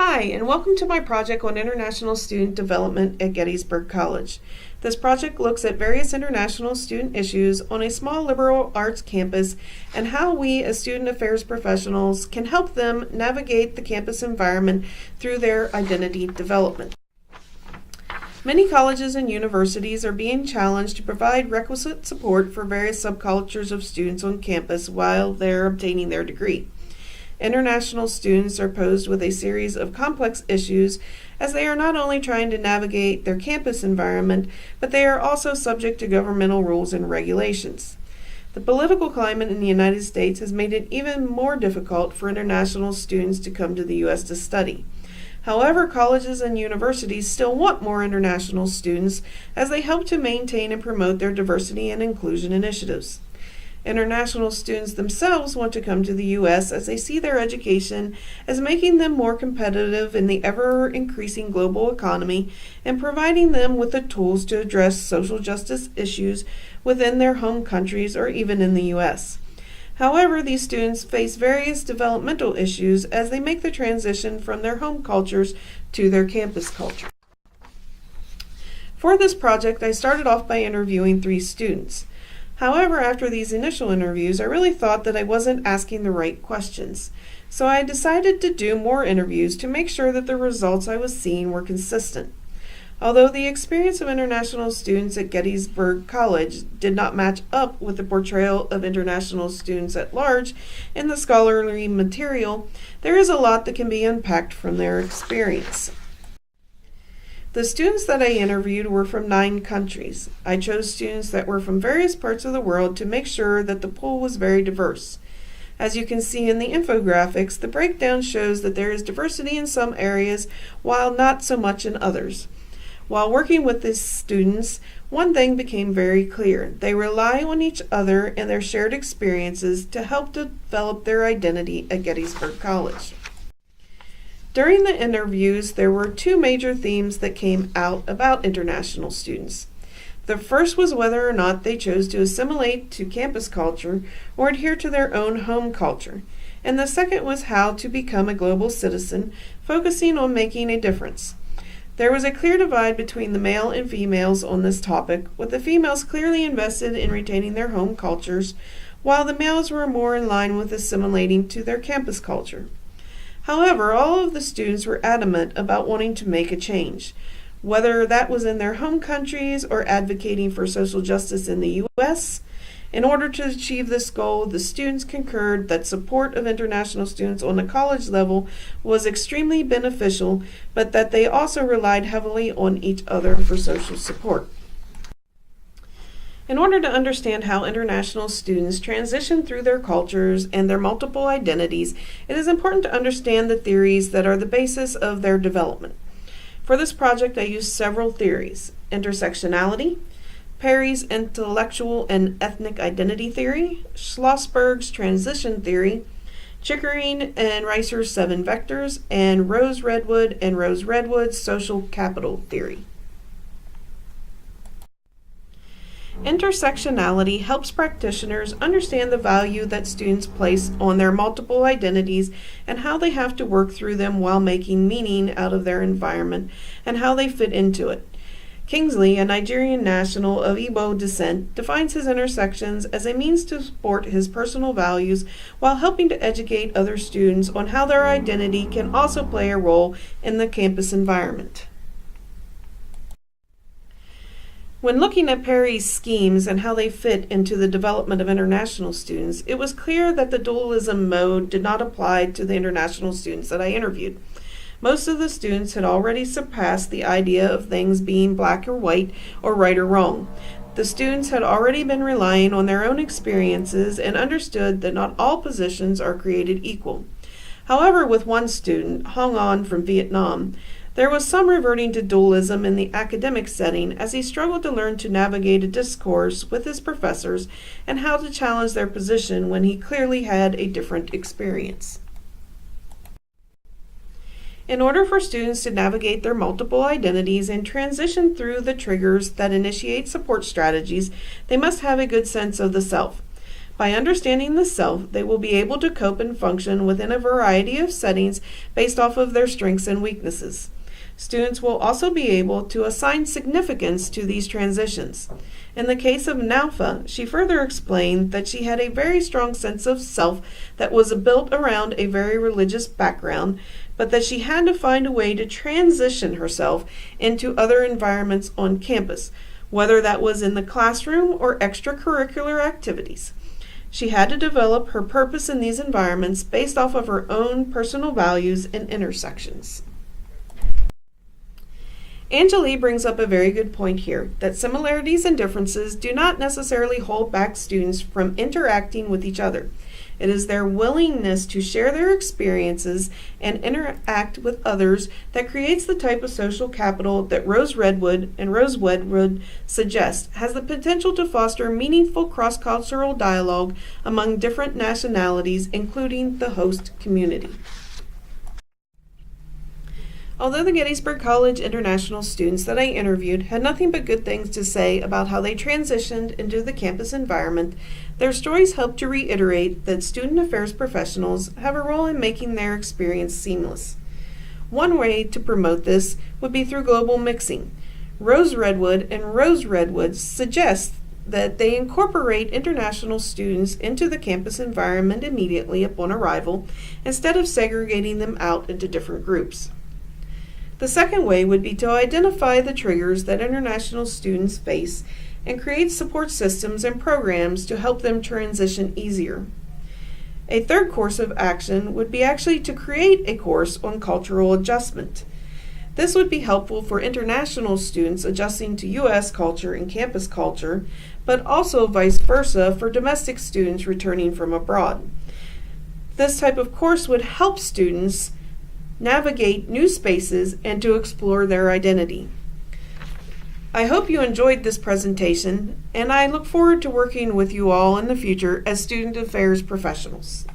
Hi, and welcome to my project on international student development at Gettysburg College. This project looks at various international student issues on a small liberal arts campus and how we as student affairs professionals can help them navigate the campus environment through their identity development. Many colleges and universities are being challenged to provide requisite support for various subcultures of students on campus while they're obtaining their degree. International students are posed with a series of complex issues as they are not only trying to navigate their campus environment, but they are also subject to governmental rules and regulations. The political climate in the United States has made it even more difficult for international students to come to the U.S. to study. However, colleges and universities still want more international students as they help to maintain and promote their diversity and inclusion initiatives. International students themselves want to come to the U.S. as they see their education as making them more competitive in the ever-increasing global economy and providing them with the tools to address social justice issues within their home countries or even in the U.S. However, these students face various developmental issues as they make the transition from their home cultures to their campus culture. For this project, I started off by interviewing 3 students. However, after these initial interviews, I really thought that I wasn't asking the right questions. So I decided to do more interviews to make sure that the results I was seeing were consistent. Although the experience of international students at Gettysburg College did not match up with the portrayal of international students at large in the scholarly material, there is a lot that can be unpacked from their experience. The students that I interviewed were from 9 countries. I chose students that were from various parts of the world to make sure that the pool was very diverse. As you can see in the infographics, the breakdown shows that there is diversity in some areas while not so much in others. While working with these students, one thing became very clear. They rely on each other and their shared experiences to help develop their identity at Gettysburg College. During the interviews, there were 2 major themes that came out about international students. The first was whether or not they chose to assimilate to campus culture or adhere to their own home culture. And the second was how to become a global citizen, focusing on making a difference. There was a clear divide between the male and females on this topic, with the females clearly invested in retaining their home cultures, while the males were more in line with assimilating to their campus culture. However, all of the students were adamant about wanting to make a change, whether that was in their home countries or advocating for social justice in the U.S. In order to achieve this goal, the students concurred that support of international students on the college level was extremely beneficial, but that they also relied heavily on each other for social support. In order to understand how international students transition through their cultures and their multiple identities, it is important to understand the theories that are the basis of their development. For this project, I used several theories: intersectionality, Perry's intellectual and ethnic identity theory, Schlossberg's transition theory, Chickering and Ricer's 7 vectors, and Rose Redwood and Rose Redwood's social capital theory. Intersectionality helps practitioners understand the value that students place on their multiple identities and how they have to work through them while making meaning out of their environment and how they fit into it. Kingsley, a Nigerian national of Igbo descent, defines his intersections as a means to support his personal values while helping to educate other students on how their identity can also play a role in the campus environment. When looking at Perry's schemes and how they fit into the development of international students, it was clear that the dualism mode did not apply to the international students that I interviewed. Most of the students had already surpassed the idea of things being black or white or right or wrong. The students had already been relying on their own experiences and understood that not all positions are created equal. However, with one student, Hong An from Vietnam, there was some reverting to dualism in the academic setting as he struggled to learn to navigate a discourse with his professors and how to challenge their position when he clearly had a different experience. In order for students to navigate their multiple identities and transition through the triggers that initiate support strategies, they must have a good sense of the self. By understanding the self, they will be able to cope and function within a variety of settings based off of their strengths and weaknesses. Students will also be able to assign significance to these transitions. In the case of Naufa, she further explained that she had a very strong sense of self that was built around a very religious background, but that she had to find a way to transition herself into other environments on campus, whether that was in the classroom or extracurricular activities. She had to develop her purpose in these environments based off of her own personal values and intersections. Angeli brings up a very good point here, that similarities and differences do not necessarily hold back students from interacting with each other. It is their willingness to share their experiences and interact with others that creates the type of social capital that Rose Redwood suggest has the potential to foster meaningful cross-cultural dialogue among different nationalities, including the host community. Although the Gettysburg College International students that I interviewed had nothing but good things to say about how they transitioned into the campus environment, their stories help to reiterate that student affairs professionals have a role in making their experience seamless. One way to promote this would be through global mixing. Rose Redwood suggest that they incorporate international students into the campus environment immediately upon arrival instead of segregating them out into different groups. The second way would be to identify the triggers that international students face and create support systems and programs to help them transition easier. A third course of action would be actually to create a course on cultural adjustment. This would be helpful for international students adjusting to U.S. culture and campus culture, but also vice versa for domestic students returning from abroad. This type of course would help students navigate new spaces and to explore their identity. I hope you enjoyed this presentation, and I look forward to working with you all in the future as student affairs professionals.